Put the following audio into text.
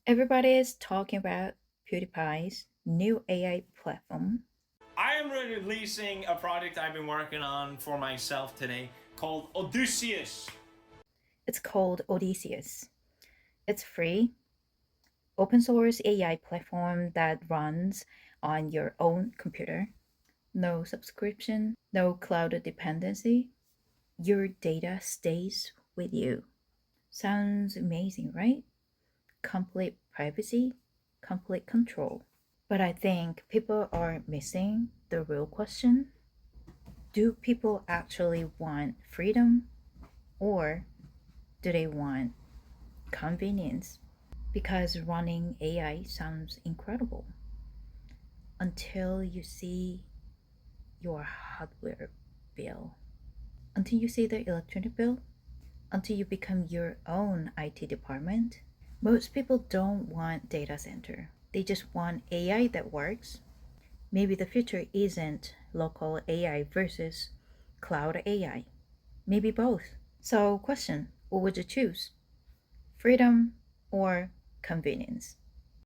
Everybody is talking about PewDiePie's new AI platform. I am releasing a project I've been working on for myself today called Odysseus. It's called Odysseus. It's free, open source AI platform that runs on your own computer. No subscription, no cloud dependency. Your data stays with you. Sounds amazing, right? Complete privacy, complete control. But I think people are missing the real question. Do people actually want freedom or do they want convenience? Because running AI sounds incredible until you see your hardware bill, until you see the electronic bill, until you become your own IT department. Most people don't want data center. They just want AI that works. Maybe the future isn't local AI versus cloud AI. Maybe both. So, question, what would you choose? Freedom or convenience?